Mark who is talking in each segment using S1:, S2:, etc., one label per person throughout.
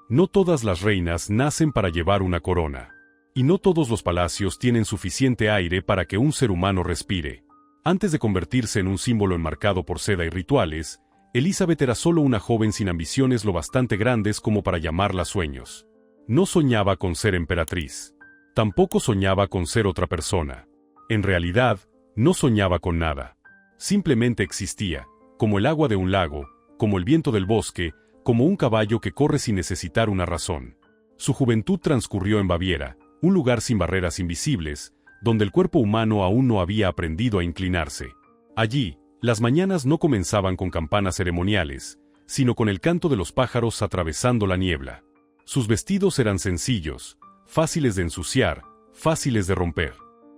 S1: No todas las reinas nacen para llevar una corona. Y no todos los palacios tienen suficiente aire para que un ser humano respire. Antes de convertirse en un símbolo enmarcado por seda y rituales, Elizabeth era solo una joven sin ambiciones lo bastante grandes como para llamarla sueños. No soñaba con ser emperatriz. Tampoco soñaba con ser otra persona. En realidad, no soñaba con nada. Simplemente existía, como el agua de un lago, como el viento del bosque, como un caballo que corre sin necesitar una razón. Su juventud transcurrió en Baviera, un lugar sin barreras invisibles, donde el cuerpo humano aún no había aprendido a inclinarse. Allí, las mañanas no comenzaban con campanas ceremoniales, sino con el canto de los pájaros atravesando la niebla. Sus vestidos eran sencillos, fáciles de ensuciar, fáciles de romper.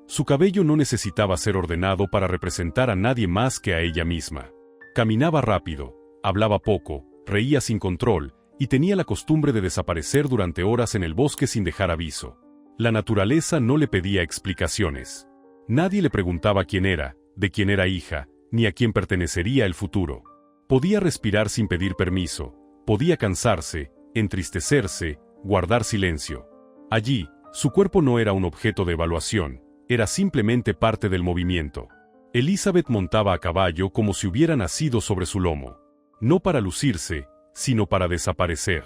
S1: Su cabello no necesitaba ser ordenado para representar a nadie más que a ella misma. Caminaba rápido, hablaba poco, reía sin control, y tenía la costumbre de desaparecer durante horas en el bosque sin dejar aviso. La naturaleza no le pedía explicaciones. Nadie le preguntaba quién era, de quién era hija, ni a quién pertenecería el futuro. Podía respirar sin pedir permiso, podía cansarse, entristecerse, guardar silencio. Allí, su cuerpo no era un objeto de evaluación, era simplemente parte del movimiento. Elizabeth montaba a caballo como si hubiera nacido sobre su lomo. No para lucirse, sino para desaparecer.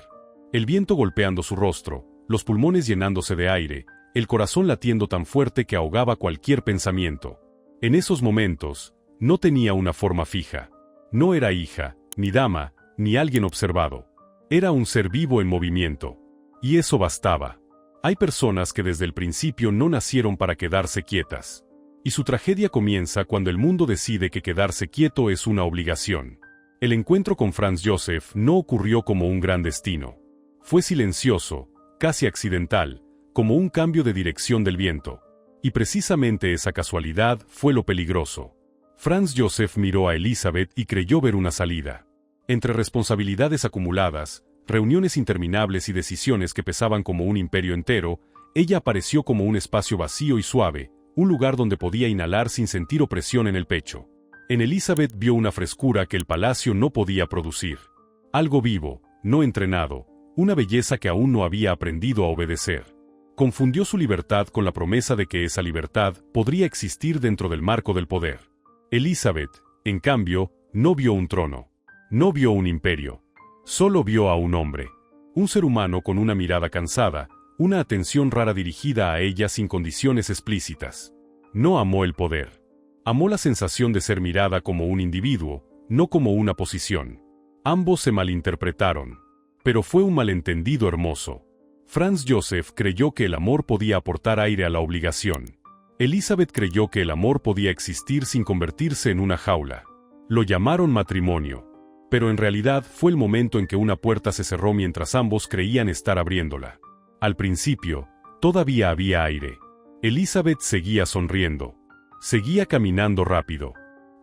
S1: El viento golpeando su rostro, los pulmones llenándose de aire, el corazón latiendo tan fuerte que ahogaba cualquier pensamiento. En esos momentos, no tenía una forma fija. No era hija, ni dama, ni alguien observado. Era un ser vivo en movimiento. Y eso bastaba. Hay personas que desde el principio no nacieron para quedarse quietas. Y su tragedia comienza cuando el mundo decide que quedarse quieto es una obligación. El encuentro con Franz Joseph no ocurrió como un gran destino. Fue silencioso, casi accidental, como un cambio de dirección del viento. Y precisamente esa casualidad fue lo peligroso. Franz Joseph miró a Elizabeth y creyó ver una salida. Entre responsabilidades acumuladas, reuniones interminables y decisiones que pesaban como un imperio entero, ella apareció como un espacio vacío y suave, un lugar donde podía inhalar sin sentir opresión en el pecho. En Elizabeth vio una frescura que el palacio no podía producir. Algo vivo, no entrenado, una belleza que aún no había aprendido a obedecer. Confundió su libertad con la promesa de que esa libertad podría existir dentro del marco del poder. Elizabeth, en cambio, no vio un trono. No vio un imperio. Solo vio a un hombre. Un ser humano con una mirada cansada, una atención rara dirigida a ella sin condiciones explícitas. No amó el poder. Amó la sensación de ser mirada como un individuo, no como una posición. Ambos se malinterpretaron. Pero fue un malentendido hermoso. Franz Joseph creyó que el amor podía aportar aire a la obligación. Elizabeth creyó que el amor podía existir sin convertirse en una jaula. Lo llamaron matrimonio. Pero en realidad fue el momento en que una puerta se cerró mientras ambos creían estar abriéndola. Al principio, todavía había aire. Elizabeth seguía sonriendo. Seguía caminando rápido.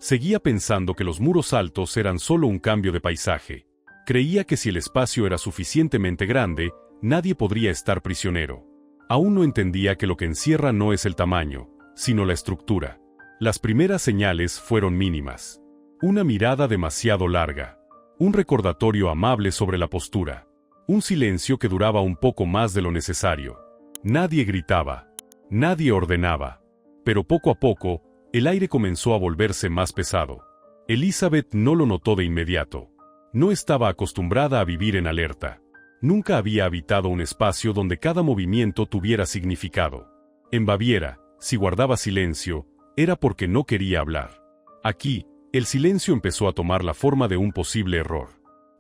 S1: Seguía pensando que los muros altos eran solo un cambio de paisaje. Creía que si el espacio era suficientemente grande, nadie podría estar prisionero. Aún no entendía que lo que encierra no es el tamaño, sino la estructura. Las primeras señales fueron mínimas. Una mirada demasiado larga. Un recordatorio amable sobre la postura. Un silencio que duraba un poco más de lo necesario. Nadie gritaba. Nadie ordenaba. Pero poco a poco, el aire comenzó a volverse más pesado. Elizabeth no lo notó de inmediato. No estaba acostumbrada a vivir en alerta. Nunca había habitado un espacio donde cada movimiento tuviera significado. En Baviera, si guardaba silencio, era porque no quería hablar. Aquí, el silencio empezó a tomar la forma de un posible error.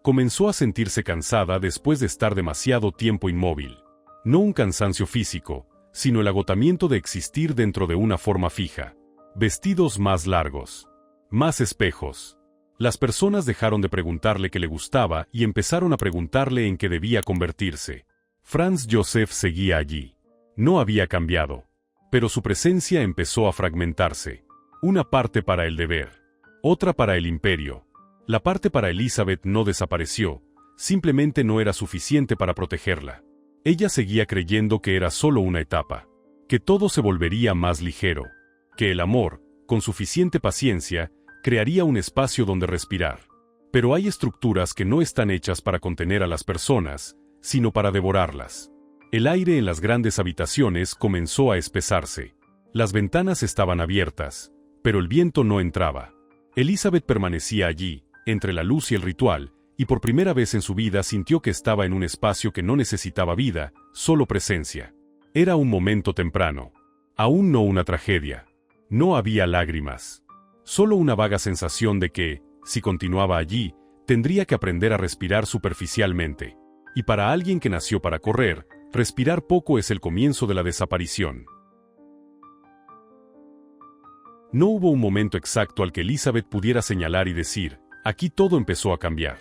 S1: Comenzó a sentirse cansada después de estar demasiado tiempo inmóvil. No un cansancio físico, sino el agotamiento de existir dentro de una forma fija. Vestidos más largos. Más espejos. Las personas dejaron de preguntarle qué le gustaba y empezaron a preguntarle en qué debía convertirse. Franz Joseph seguía allí. No había cambiado. Pero su presencia empezó a fragmentarse. Una parte para el deber. Otra para el imperio. La parte para Elizabeth no desapareció, simplemente no era suficiente para protegerla. Ella seguía creyendo que era solo una etapa, que todo se volvería más ligero, que el amor, con suficiente paciencia, crearía un espacio donde respirar. Pero hay estructuras que no están hechas para contener a las personas, sino para devorarlas. El aire en las grandes habitaciones comenzó a espesarse. Las ventanas estaban abiertas, pero el viento no entraba. Elizabeth permanecía allí, entre la luz y el ritual, y por primera vez en su vida sintió que estaba en un espacio que no necesitaba vida, solo presencia. Era un momento temprano. Aún no una tragedia. No había lágrimas. Solo una vaga sensación de que, si continuaba allí, tendría que aprender a respirar superficialmente. Y para alguien que nació para correr, respirar poco es el comienzo de la desaparición. No hubo un momento exacto al que Elizabeth pudiera señalar y decir, aquí todo empezó a cambiar.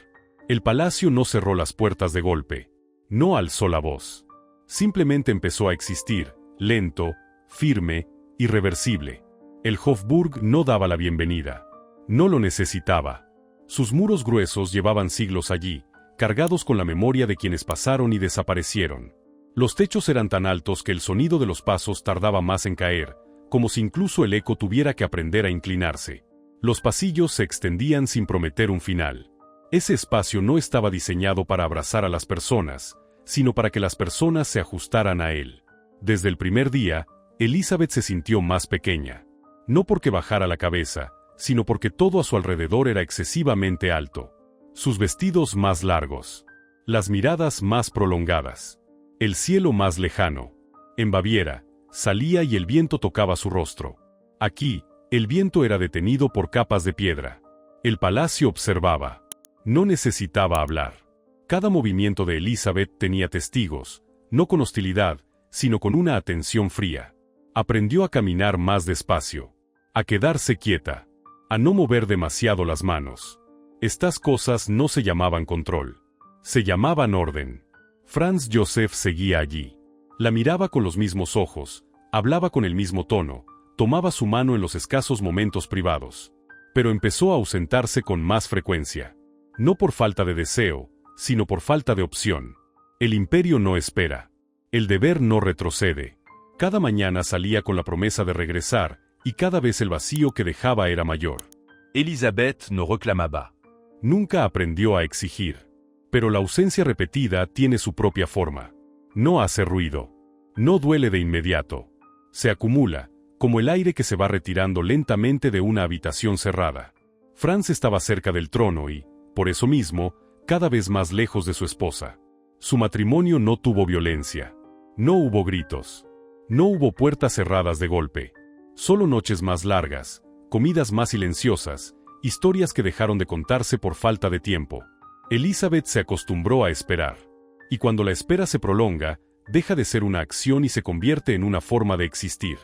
S1: El palacio no cerró las puertas de golpe. No alzó la voz. Simplemente empezó a existir, lento, firme, irreversible. El Hofburg no daba la bienvenida. No lo necesitaba. Sus muros gruesos llevaban siglos allí, cargados con la memoria de quienes pasaron y desaparecieron. Los techos eran tan altos que el sonido de los pasos tardaba más en caer, como si incluso el eco tuviera que aprender a inclinarse. Los pasillos se extendían sin prometer un final. Ese espacio no estaba diseñado para abrazar a las personas, sino para que las personas se ajustaran a él. Desde el primer día, Elizabeth se sintió más pequeña. No porque bajara la cabeza, sino porque todo a su alrededor era excesivamente alto. Sus vestidos más largos. Las miradas más prolongadas. El cielo más lejano. En Baviera, salía y el viento tocaba su rostro. Aquí, el viento era detenido por capas de piedra. El palacio observaba. No necesitaba hablar. Cada movimiento de Elizabeth tenía testigos, no con hostilidad, sino con una atención fría. Aprendió a caminar más despacio, a quedarse quieta, a no mover demasiado las manos. Estas cosas no se llamaban control. Se llamaban orden. Franz Joseph seguía allí. La miraba con los mismos ojos, hablaba con el mismo tono, tomaba su mano en los escasos momentos privados. Pero empezó a ausentarse con más frecuencia. No por falta de deseo, sino por falta de opción. El imperio no espera. El deber no retrocede. Cada mañana salía con la promesa de regresar, y cada vez el vacío que dejaba era mayor.
S2: Elisabeth ne reclama pas.
S1: Nunca aprendió a exigir. Pero la ausencia repetida tiene su propia forma. No hace ruido. No duele de inmediato. Se acumula, como el aire que se va retirando lentamente de una habitación cerrada. Franz estaba cerca del trono y, por eso mismo, cada vez más lejos de su esposa. Su matrimonio no tuvo violencia. No hubo gritos. No hubo puertas cerradas de golpe. Solo noches más largas, comidas más silenciosas, historias que dejaron de contarse por falta de tiempo. Elizabeth se acostumbró a esperar. Y cuando la espera se prolonga, deja de ser una acción y se convierte en una forma de existir.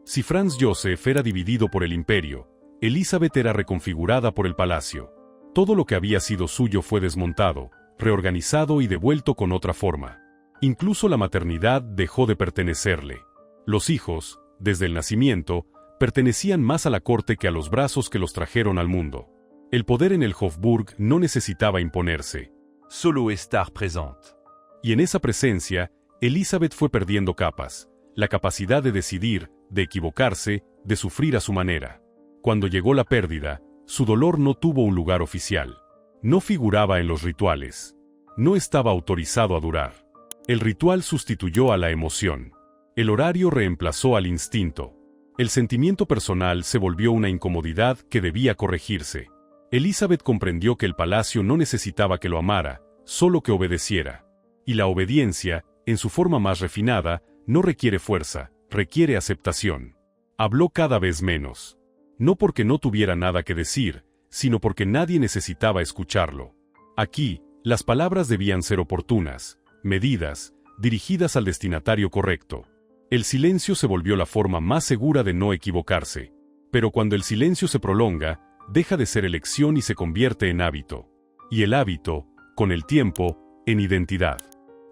S1: Si Franz Joseph era dividido por el imperio, Elizabeth era reconfigurada por el palacio. Todo lo que había sido suyo fue desmontado, reorganizado y devuelto con otra forma. Incluso la maternidad dejó de pertenecerle. Los hijos, desde el nacimiento, pertenecían más a la corte que a los brazos que los trajeron al mundo. El poder en el Hofburg no necesitaba imponerse.
S2: Solo estar présente.
S1: Y en esa presencia, Elizabeth fue perdiendo capas, la capacidad de decidir, de equivocarse, de sufrir a su manera. Cuando llegó la pérdida, su dolor no tuvo un lugar oficial. No figuraba en los rituales. No estaba autorizado a durar. El ritual sustituyó a la emoción. El horario reemplazó al instinto. El sentimiento personal se volvió una incomodidad que debía corregirse. Elizabeth comprendió que el palacio no necesitaba que lo amara, solo que obedeciera. Y la obediencia, en su forma más refinada, no requiere fuerza, requiere aceptación. Habló cada vez menos. No porque no tuviera nada que decir, sino porque nadie necesitaba escucharlo. Aquí, las palabras debían ser oportunas, medidas, dirigidas al destinatario correcto. El silencio se volvió la forma más segura de no equivocarse. Pero cuando el silencio se prolonga, deja de ser elección y se convierte en hábito. Y el hábito, con el tiempo, en identidad.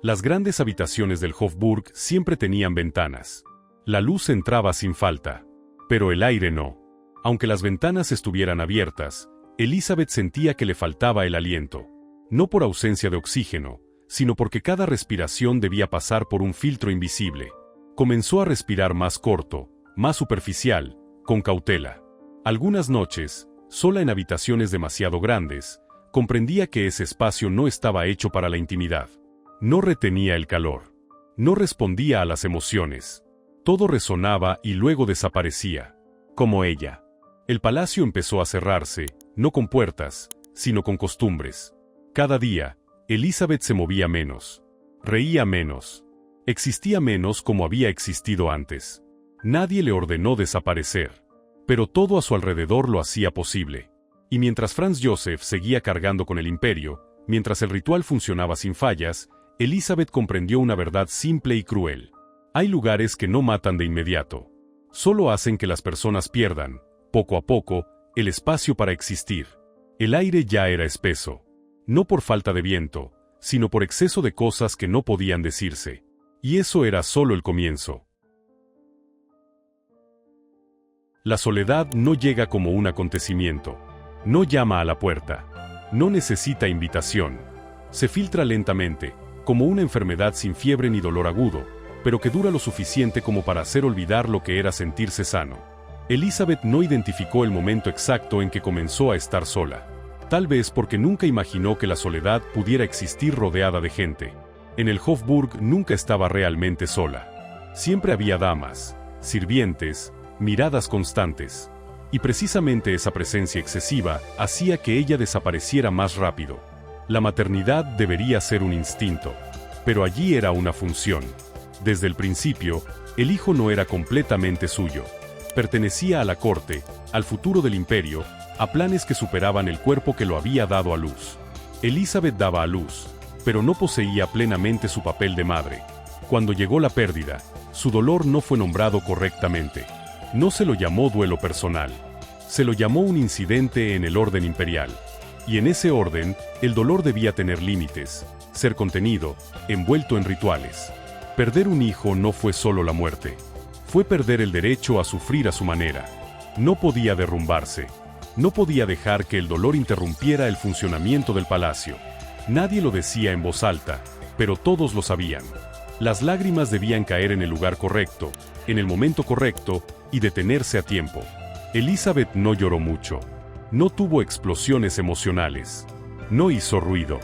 S1: Las grandes habitaciones del Hofburg siempre tenían ventanas. La luz entraba sin falta. Pero el aire no. Aunque las ventanas estuvieran abiertas, Elizabeth sentía que le faltaba el aliento. No por ausencia de oxígeno, sino porque cada respiración debía pasar por un filtro invisible. Comenzó a respirar más corto, más superficial, con cautela. Algunas noches, sola en habitaciones demasiado grandes, comprendía que ese espacio no estaba hecho para la intimidad. No retenía el calor. No respondía a las emociones. Todo resonaba y luego desaparecía. Como ella. El palacio empezó a cerrarse, no con puertas, sino con costumbres. Cada día, Elizabeth se movía menos. Reía menos. Existía menos como había existido antes. Nadie le ordenó desaparecer. Pero todo a su alrededor lo hacía posible. Y mientras Franz Joseph seguía cargando con el imperio, mientras el ritual funcionaba sin fallas, Elizabeth comprendió una verdad simple y cruel. Hay lugares que no matan de inmediato. Solo hacen que las personas pierdan, poco a poco, el espacio para existir. El aire ya era espeso. No por falta de viento, sino por exceso de cosas que no podían decirse. Y eso era solo el comienzo. La soledad no llega como un acontecimiento. No llama a la puerta. No necesita invitación. Se filtra lentamente, como una enfermedad sin fiebre ni dolor agudo, pero que dura lo suficiente como para hacer olvidar lo que era sentirse sano. Elizabeth no identificó el momento exacto en que comenzó a estar sola. Tal vez porque nunca imaginó que la soledad pudiera existir rodeada de gente. En el Hofburg nunca estaba realmente sola. Siempre había damas, sirvientes, miradas constantes. Y precisamente esa presencia excesiva hacía que ella desapareciera más rápido. La maternidad debería ser un instinto, pero allí era una función. Desde el principio, el hijo no era completamente suyo. Pertenecía a la corte, al futuro del imperio, a planes que superaban el cuerpo que lo había dado a luz. Elizabeth daba a luz, pero no poseía plenamente su papel de madre. Cuando llegó la pérdida, su dolor no fue nombrado correctamente. No se lo llamó duelo personal. Se lo llamó un incidente en el orden imperial. Y en ese orden, el dolor debía tener límites, ser contenido, envuelto en rituales. Perder un hijo no fue solo la muerte. Fue perder el derecho a sufrir a su manera. No podía derrumbarse. No podía dejar que el dolor interrumpiera el funcionamiento del palacio. Nadie lo decía en voz alta, pero todos lo sabían. Las lágrimas debían caer en el lugar correcto, en el momento correcto, y detenerse a tiempo. Elizabeth no lloró mucho. No tuvo explosiones emocionales. No hizo ruido.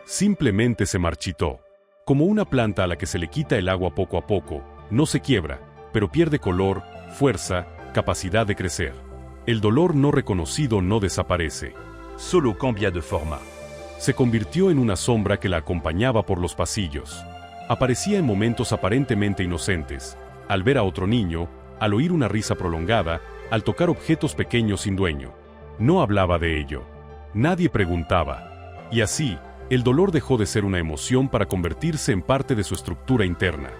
S1: Simplemente se marchitó. Como una planta a la que se le quita el agua poco a poco, no se quiebra, pero pierde color, fuerza, capacidad de crecer. El dolor no reconocido no desaparece.
S2: Solo cambia de forma.
S1: Se convirtió en una sombra que la acompañaba por los pasillos. Aparecía en momentos aparentemente inocentes, al ver a otro niño, al oír una risa prolongada, al tocar objetos pequeños sin dueño. No hablaba de ello. Nadie preguntaba. Y así, el dolor dejó de ser una emoción para convertirse en parte de su estructura interna.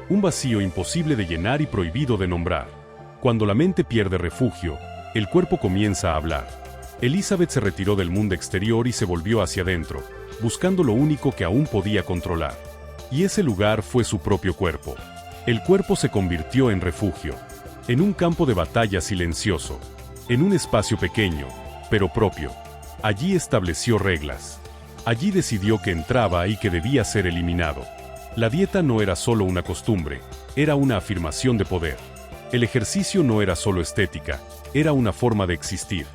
S1: Un vacío imposible de llenar y prohibido de nombrar. Cuando la mente pierde refugio, el cuerpo comienza a hablar. Elizabeth se retiró del mundo exterior y se volvió hacia adentro, buscando lo único que aún podía controlar. Y ese lugar fue su propio cuerpo. El cuerpo se convirtió en refugio, en un campo de batalla silencioso, en un espacio pequeño, pero propio. Allí estableció reglas. Allí decidió que entraba y que debía ser eliminado. La dieta no era solo una costumbre, era una afirmación de poder. El ejercicio no era solo estética, era una forma de existir.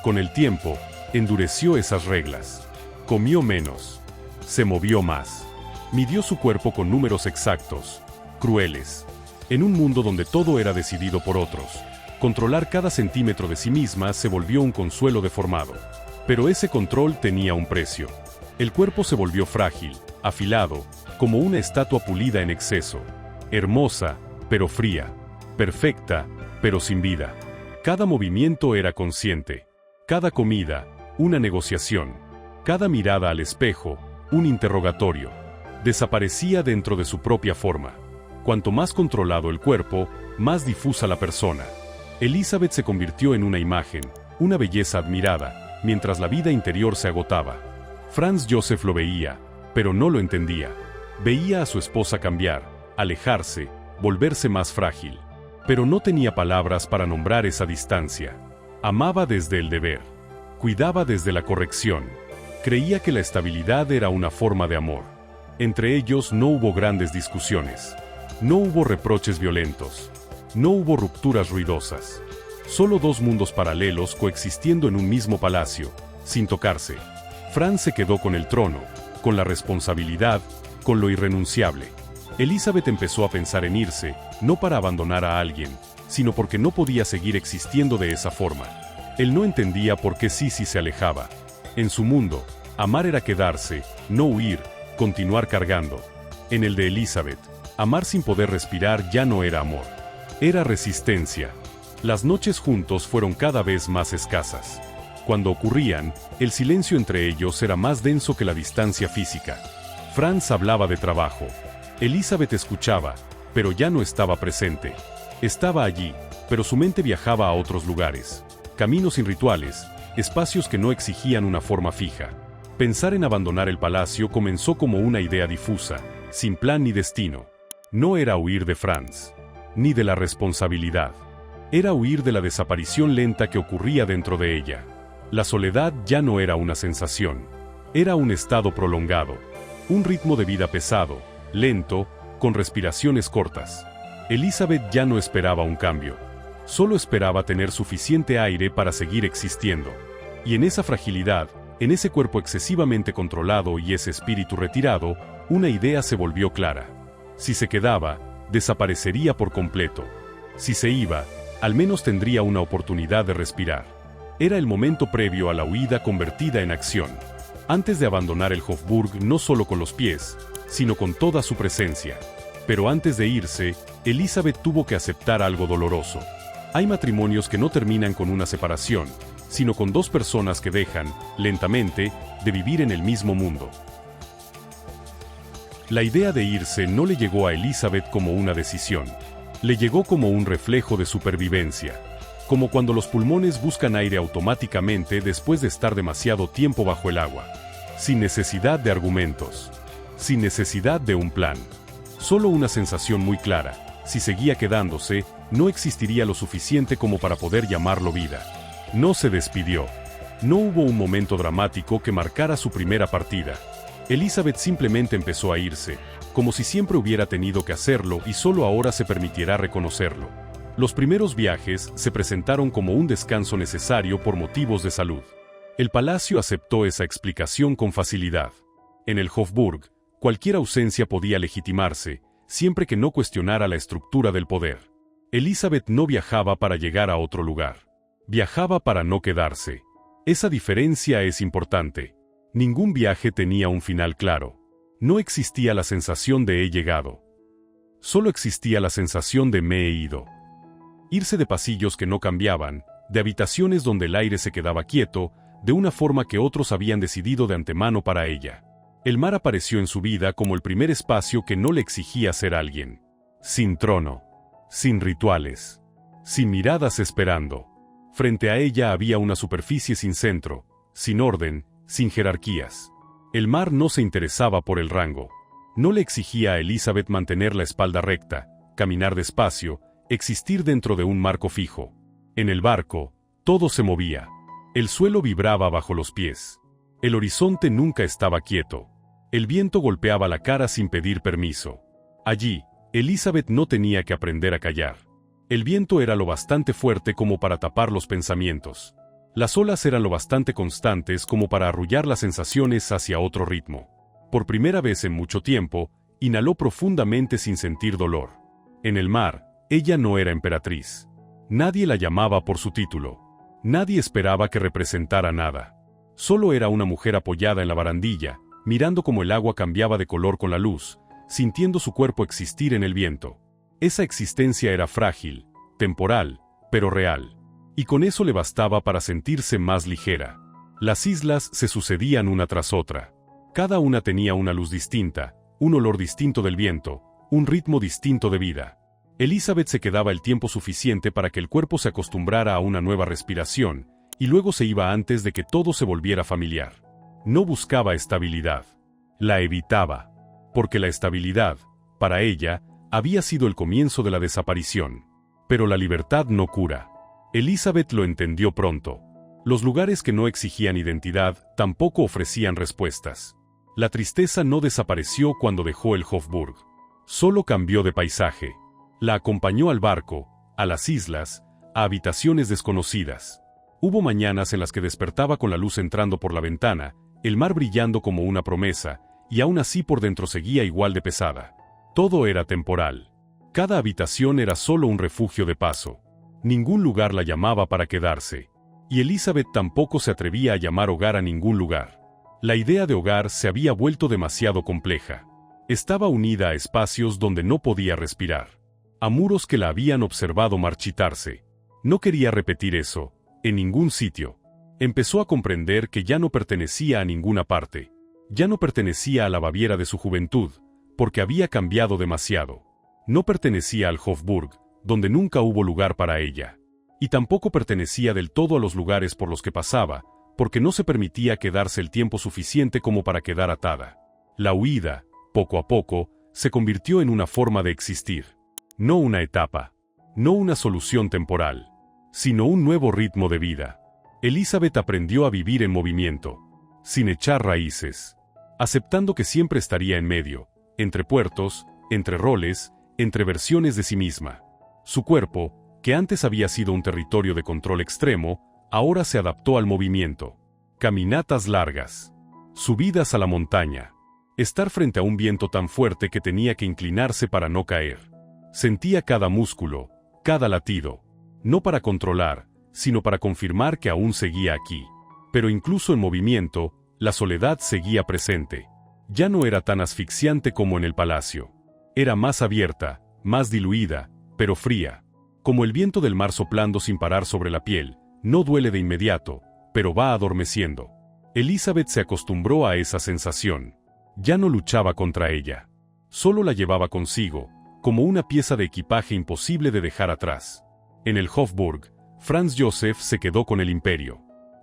S1: Con el tiempo, endureció esas reglas. Comió menos. Se movió más. Midió su cuerpo con números exactos, crueles. En un mundo donde todo era decidido por otros, controlar cada centímetro de sí misma se volvió un consuelo deformado. Pero ese control tenía un precio. El cuerpo se volvió frágil, afilado, como una estatua pulida en exceso. Hermosa, pero fría. Perfecta, pero sin vida. Cada movimiento era consciente. Cada comida, una negociación. Cada mirada al espejo, un interrogatorio. Desaparecía dentro de su propia forma. Cuanto más controlado el cuerpo, más difusa la persona. Elizabeth se convirtió en una imagen, una belleza admirada, mientras la vida interior se agotaba. Franz Joseph lo veía, pero no lo entendía. Veía a su esposa cambiar, alejarse, volverse más frágil. Pero no tenía palabras para nombrar esa distancia. Amaba desde el deber. Cuidaba desde la corrección. Creía que la estabilidad era una forma de amor. Entre ellos no hubo grandes discusiones. No hubo reproches violentos. No hubo rupturas ruidosas. Solo dos mundos paralelos coexistiendo en un mismo palacio, sin tocarse. Franz se quedó con el trono, con la responsabilidad, con lo irrenunciable. Elizabeth empezó a pensar en irse, no para abandonar a alguien, sino porque no podía seguir existiendo de esa forma. Él no entendía por qué Sissy se alejaba. En su mundo, amar era quedarse, no huir, continuar cargando. En el de Elizabeth, amar sin poder respirar ya no era amor. Era resistencia. Las noches juntos fueron cada vez más escasas. Cuando ocurrían, el silencio entre ellos era más denso que la distancia física. Franz hablaba de trabajo. Elizabeth escuchaba, pero ya no estaba presente. Estaba allí, pero su mente viajaba a otros lugares. Caminos sin rituales, espacios que no exigían una forma fija. Pensar en abandonar el palacio comenzó como una idea difusa, sin plan ni destino. No era huir de Franz, ni de la responsabilidad. Era huir de la desaparición lenta que ocurría dentro de ella. La soledad ya no era una sensación. Era un estado prolongado. Un ritmo de vida pesado, lento, con respiraciones cortas. Elizabeth ya no esperaba un cambio. Solo esperaba tener suficiente aire para seguir existiendo. Y en esa fragilidad, en ese cuerpo excesivamente controlado y ese espíritu retirado, una idea se volvió clara. Si se quedaba, desaparecería por completo. Si se iba, al menos tendría una oportunidad de respirar. Era el momento previo a la huida convertida en acción. Antes de abandonar el Hofburg no solo con los pies, sino con toda su presencia. Pero antes de irse, Elizabeth tuvo que aceptar algo doloroso. Hay matrimonios que no terminan con una separación, sino con dos personas que dejan, lentamente, de vivir en el mismo mundo. La idea de irse no le llegó a Elizabeth como una decisión. Le llegó como un reflejo de supervivencia. Como cuando los pulmones buscan aire automáticamente después de estar demasiado tiempo bajo el agua. Sin necesidad de argumentos. Sin necesidad de un plan. Solo una sensación muy clara. Si seguía quedándose, no existiría lo suficiente como para poder llamarlo vida. No se despidió. No hubo un momento dramático que marcara su primera partida. Elizabeth simplemente empezó a irse, como si siempre hubiera tenido que hacerlo y solo ahora se permitiera reconocerlo. Los primeros viajes se presentaron como un descanso necesario por motivos de salud. El palacio aceptó esa explicación con facilidad. En el Hofburg, cualquier ausencia podía legitimarse, siempre que no cuestionara la estructura del poder. Elizabeth no viajaba para llegar a otro lugar. Viajaba para no quedarse. Esa diferencia es importante. Ningún viaje tenía un final claro. No existía la sensación de he llegado. Solo existía la sensación de me he ido. Irse de pasillos que no cambiaban, de habitaciones donde el aire se quedaba quieto, de una forma que otros habían decidido de antemano para ella. El mar apareció en su vida como el primer espacio que no le exigía ser alguien. Sin trono. Sin rituales. Sin miradas esperando. Frente a ella había una superficie sin centro, sin orden, sin jerarquías. El mar no se interesaba por el rango. No le exigía a Elizabeth mantener la espalda recta, caminar despacio, existir dentro de un marco fijo. En el barco, todo se movía. El suelo vibraba bajo los pies. El horizonte nunca estaba quieto. El viento golpeaba la cara sin pedir permiso. Allí, Elizabeth no tenía que aprender a callar. El viento era lo bastante fuerte como para tapar los pensamientos. Las olas eran lo bastante constantes como para arrullar las sensaciones hacia otro ritmo. Por primera vez en mucho tiempo, inhaló profundamente sin sentir dolor. En el mar, ella no era emperatriz. Nadie la llamaba por su título. Nadie esperaba que representara nada. Solo era una mujer apoyada en la barandilla, mirando cómo el agua cambiaba de color con la luz, sintiendo su cuerpo existir en el viento. Esa existencia era frágil, temporal, pero real. Y con eso le bastaba para sentirse más ligera. Las islas se sucedían una tras otra. Cada una tenía una luz distinta, un olor distinto del viento, un ritmo distinto de vida. Elizabeth se quedaba el tiempo suficiente para que el cuerpo se acostumbrara a una nueva respiración, y luego se iba antes de que todo se volviera familiar. No buscaba estabilidad. La evitaba. Porque la estabilidad, para ella, había sido el comienzo de la desaparición. Pero la libertad no cura. Elizabeth lo entendió pronto. Los lugares que no exigían identidad tampoco ofrecían respuestas. La tristeza no desapareció cuando dejó el Hofburg. Solo cambió de paisaje. La acompañó al barco, a las islas, a habitaciones desconocidas. Hubo mañanas en las que despertaba con la luz entrando por la ventana, el mar brillando como una promesa, y aún así por dentro seguía igual de pesada. Todo era temporal. Cada habitación era solo un refugio de paso. Ningún lugar la llamaba para quedarse. Y Elizabeth tampoco se atrevía a llamar hogar a ningún lugar. La idea de hogar se había vuelto demasiado compleja. Estaba unida a espacios donde no podía respirar, a muros que la habían observado marchitarse. No quería repetir eso, en ningún sitio. Empezó a comprender que ya no pertenecía a ninguna parte. Ya no pertenecía a la Baviera de su juventud, porque había cambiado demasiado. No pertenecía al Hofburg, donde nunca hubo lugar para ella. Y tampoco pertenecía del todo a los lugares por los que pasaba, porque no se permitía quedarse el tiempo suficiente como para quedar atada. La huida, poco a poco, se convirtió en una forma de existir. No una etapa, no una solución temporal, sino un nuevo ritmo de vida. Elizabeth aprendió a vivir en movimiento, sin echar raíces, aceptando que siempre estaría en medio, entre puertos, entre roles, entre versiones de sí misma. Su cuerpo, que antes había sido un territorio de control extremo, ahora se adaptó al movimiento. Caminatas largas, subidas a la montaña, estar frente a un viento tan fuerte que tenía que inclinarse para no caer. Sentía cada músculo, cada latido, no para controlar, sino para confirmar que aún seguía aquí. Pero incluso en movimiento, la soledad seguía presente. Ya no era tan asfixiante como en el palacio. Era más abierta, más diluida, pero fría. Como el viento del mar soplando sin parar sobre la piel, no duele de inmediato, pero va adormeciendo. Elizabeth se acostumbró a esa sensación. Ya no luchaba contra ella. Solo la llevaba consigo, como una pieza de equipaje imposible de dejar atrás. En el Hofburg, Franz Joseph se quedó con el imperio.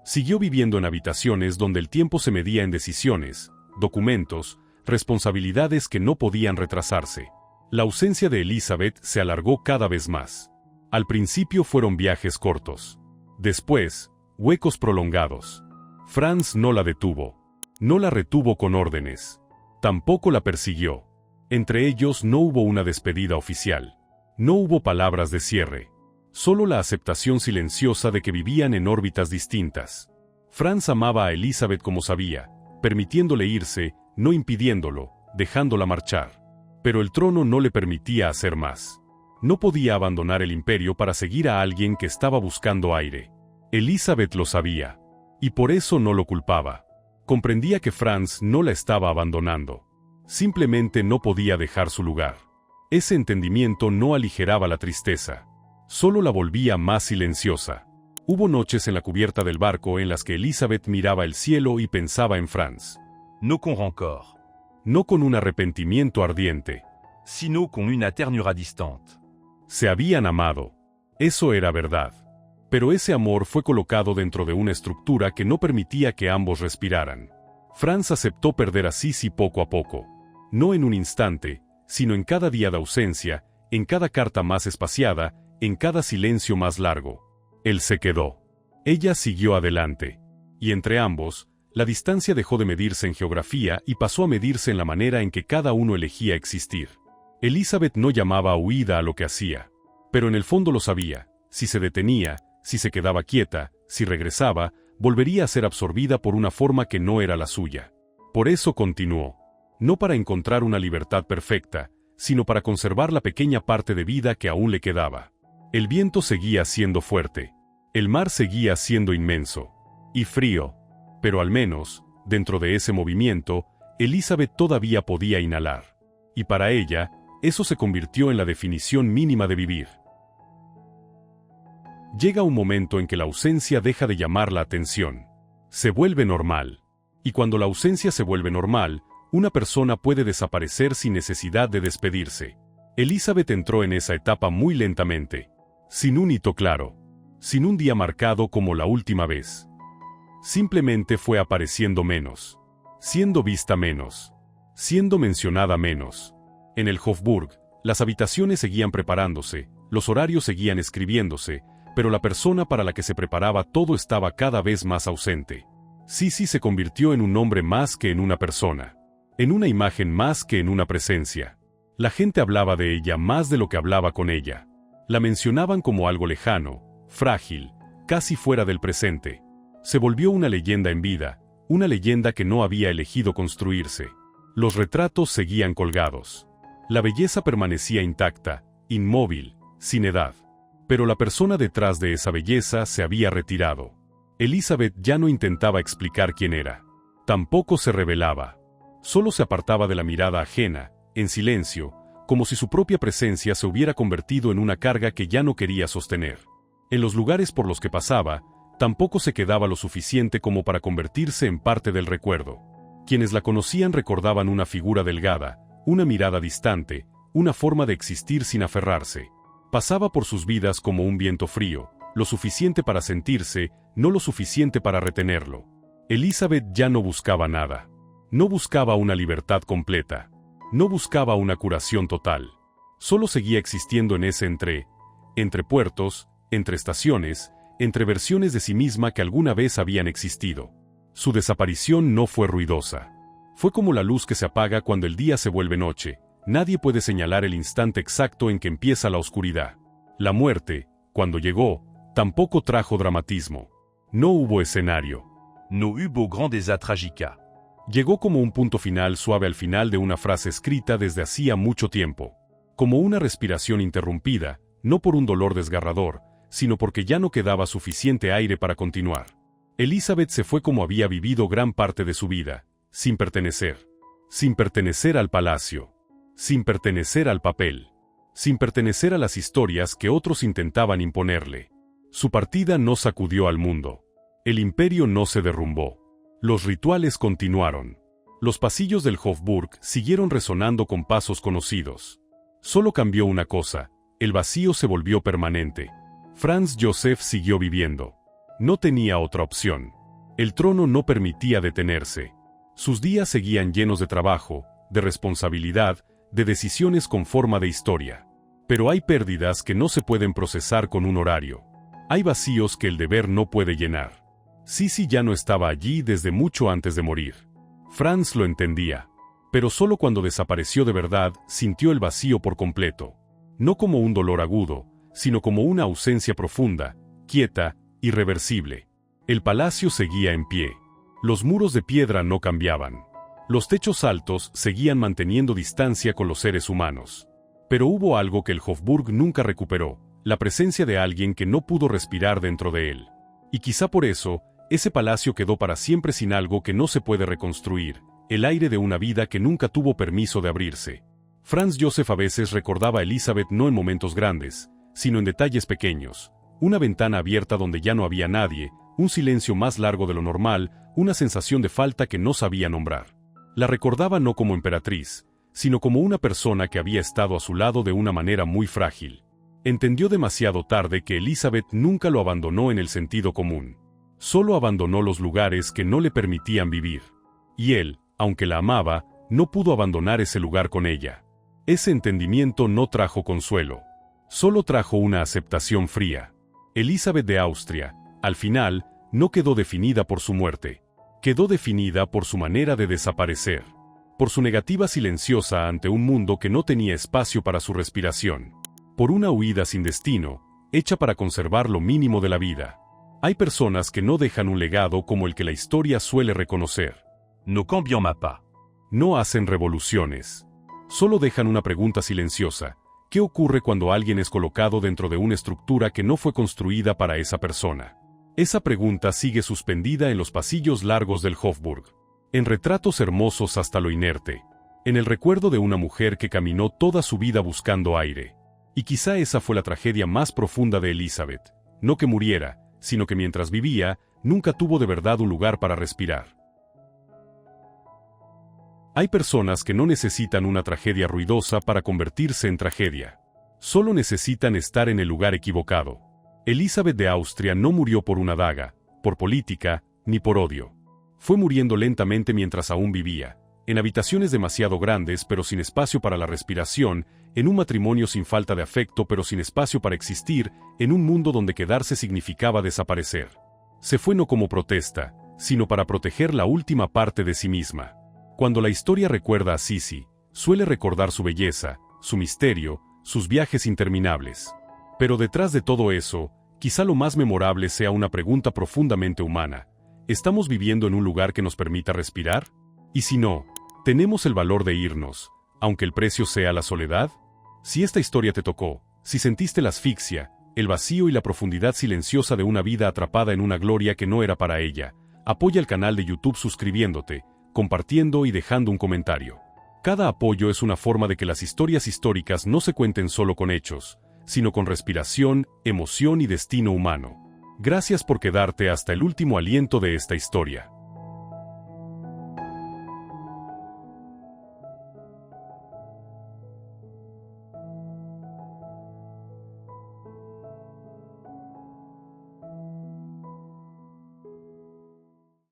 S1: Siguió viviendo en habitaciones donde el tiempo se medía en decisiones, documentos, responsabilidades que no podían retrasarse. La ausencia de Elizabeth se alargó cada vez más. Al principio fueron viajes cortos. Después, huecos prolongados. Franz no la detuvo. No la retuvo con órdenes. Tampoco la persiguió. Entre ellos no hubo una despedida oficial. No hubo palabras de cierre. Solo la aceptación silenciosa de que vivían en órbitas distintas. Franz amaba a Elizabeth como sabía, permitiéndole irse, no impidiéndolo, dejándola marchar. Pero el trono no le permitía hacer más. No podía abandonar el imperio para seguir a alguien que estaba buscando aire. Elizabeth lo sabía. Y por eso no lo culpaba. Comprendía que Franz no la estaba abandonando. Simplemente no podía dejar su lugar. Ese entendimiento no aligeraba la tristeza. Solo la volvía más silenciosa. Hubo noches en la cubierta del barco en las que Elizabeth miraba el cielo y pensaba en Franz.
S2: No con rancor.
S1: No con un arrepentimiento ardiente.
S2: Sino con una ternura distante.
S1: Se habían amado. Eso era verdad. Pero ese amor fue colocado dentro de una estructura que no permitía que ambos respiraran. Franz aceptó perder a Sisi poco a poco. No en un instante, sino en cada día de ausencia, en cada carta más espaciada, en cada silencio más largo. Él se quedó. Ella siguió adelante. Y entre ambos, la distancia dejó de medirse en geografía y pasó a medirse en la manera en que cada uno elegía existir. Elizabeth no llamaba huida a lo que hacía. Pero en el fondo lo sabía. Si se detenía, si se quedaba quieta, si regresaba, volvería a ser absorbida por una forma que no era la suya. Por eso continuó. No para encontrar una libertad perfecta, sino para conservar la pequeña parte de vida que aún le quedaba. El viento seguía siendo fuerte. El mar seguía siendo inmenso. Y frío. Pero al menos, dentro de ese movimiento, Elizabeth todavía podía inhalar. Y para ella, eso se convirtió en la definición mínima de vivir. Llega un momento en que la ausencia deja de llamar la atención. Se vuelve normal. Y cuando la ausencia se vuelve normal, una persona puede desaparecer sin necesidad de despedirse. Elizabeth entró en esa etapa muy lentamente. Sin un hito claro. Sin un día marcado como la última vez. Simplemente fue apareciendo menos. Siendo vista menos. Siendo mencionada menos. En el Hofburg, las habitaciones seguían preparándose, los horarios seguían escribiéndose, pero la persona para la que se preparaba todo estaba cada vez más ausente. Sisi se convirtió en un nombre más que en una persona. En una imagen más que en una presencia. La gente hablaba de ella más de lo que hablaba con ella. La mencionaban como algo lejano, frágil, casi fuera del presente. Se volvió una leyenda en vida, una leyenda que no había elegido construirse. Los retratos seguían colgados. La belleza permanecía intacta, inmóvil, sin edad. Pero la persona detrás de esa belleza se había retirado. Elizabeth ya no intentaba explicar quién era. Tampoco se revelaba. Solo se apartaba de la mirada ajena, en silencio, como si su propia presencia se hubiera convertido en una carga que ya no quería sostener. En los lugares por los que pasaba, tampoco se quedaba lo suficiente como para convertirse en parte del recuerdo. Quienes la conocían recordaban una figura delgada, una mirada distante, una forma de existir sin aferrarse. Pasaba por sus vidas como un viento frío, lo suficiente para sentirse, no lo suficiente para retenerlo. Elizabeth ya no buscaba nada. No buscaba una libertad completa. No buscaba una curación total. Solo seguía existiendo en ese entre puertos, entre estaciones, entre versiones de sí misma que alguna vez habían existido. Su desaparición no fue ruidosa. Fue como la luz que se apaga cuando el día se vuelve noche. Nadie puede señalar el instante exacto en que empieza la oscuridad. La muerte, cuando llegó, tampoco trajo dramatismo. No hubo escenario.
S2: No hubo grandes trágica.
S1: Llegó como un punto final suave al final de una frase escrita desde hacía mucho tiempo. Como una respiración interrumpida, no por un dolor desgarrador, sino porque ya no quedaba suficiente aire para continuar. Elizabeth se fue como había vivido gran parte de su vida, sin pertenecer. Sin pertenecer al palacio. Sin pertenecer al papel. Sin pertenecer a las historias que otros intentaban imponerle. Su partida no sacudió al mundo. El imperio no se derrumbó. Los rituales continuaron. Los pasillos del Hofburg siguieron resonando con pasos conocidos. Solo cambió una cosa, el vacío se volvió permanente. Franz Joseph siguió viviendo. No tenía otra opción. El trono no permitía detenerse. Sus días seguían llenos de trabajo, de responsabilidad, de decisiones con forma de historia. Pero hay pérdidas que no se pueden procesar con un horario. Hay vacíos que el deber no puede llenar. Sisi ya no estaba allí desde mucho antes de morir. Franz lo entendía. Pero solo cuando desapareció de verdad, sintió el vacío por completo. No como un dolor agudo, sino como una ausencia profunda, quieta, irreversible. El palacio seguía en pie. Los muros de piedra no cambiaban. Los techos altos seguían manteniendo distancia con los seres humanos. Pero hubo algo que el Hofburg nunca recuperó, la presencia de alguien que no pudo respirar dentro de él. Y quizá por eso, ese palacio quedó para siempre sin algo que no se puede reconstruir, el aire de una vida que nunca tuvo permiso de abrirse. Franz Joseph a veces recordaba a Elizabeth no en momentos grandes, sino en detalles pequeños. Una ventana abierta donde ya no había nadie, un silencio más largo de lo normal, una sensación de falta que no sabía nombrar. La recordaba no como emperatriz, sino como una persona que había estado a su lado de una manera muy frágil. Entendió demasiado tarde que Elizabeth nunca lo abandonó en el sentido común. Solo abandonó los lugares que no le permitían vivir. Y él, aunque la amaba, no pudo abandonar ese lugar con ella. Ese entendimiento no trajo consuelo. Solo trajo una aceptación fría. Elizabeth de Austria, al final, no quedó definida por su muerte. Quedó definida por su manera de desaparecer. Por su negativa silenciosa ante un mundo que no tenía espacio para su respiración. Por una huida sin destino, hecha para conservar lo mínimo de la vida. Hay personas que no dejan un legado como el que la historia suele reconocer.
S2: No cambiamos pas.
S1: No hacen revoluciones. Solo dejan una pregunta silenciosa. ¿Qué ocurre cuando alguien es colocado dentro de una estructura que no fue construida para esa persona? Esa pregunta sigue suspendida en los pasillos largos del Hofburg. En retratos hermosos hasta lo inerte. En el recuerdo de una mujer que caminó toda su vida buscando aire. Y quizá esa fue la tragedia más profunda de Elizabeth. No que muriera, sino que mientras vivía, nunca tuvo de verdad un lugar para respirar. Hay personas que no necesitan una tragedia ruidosa para convertirse en tragedia. Solo necesitan estar en el lugar equivocado. Elizabeth de Austria no murió por una daga, por política, ni por odio. Fue muriendo lentamente mientras aún vivía, en habitaciones demasiado grandes pero sin espacio para la respiración, en un matrimonio sin falta de afecto pero sin espacio para existir, en un mundo donde quedarse significaba desaparecer. Se fue no como protesta, sino para proteger la última parte de sí misma. Cuando la historia recuerda a Sisi, suele recordar su belleza, su misterio, sus viajes interminables. Pero detrás de todo eso, quizá lo más memorable sea una pregunta profundamente humana. ¿Estamos viviendo en un lugar que nos permita respirar? Y si no, ¿Tenemos el valor de irnos, aunque el precio sea la soledad? Si esta historia te tocó, si sentiste la asfixia, el vacío y la profundidad silenciosa de una vida atrapada en una gloria que no era para ella, apoya el canal de YouTube suscribiéndote, compartiendo y dejando un comentario. Cada apoyo es una forma de que las historias históricas no se cuenten solo con hechos, sino con respiración, emoción y destino humano. Gracias por quedarte hasta el último aliento de esta historia.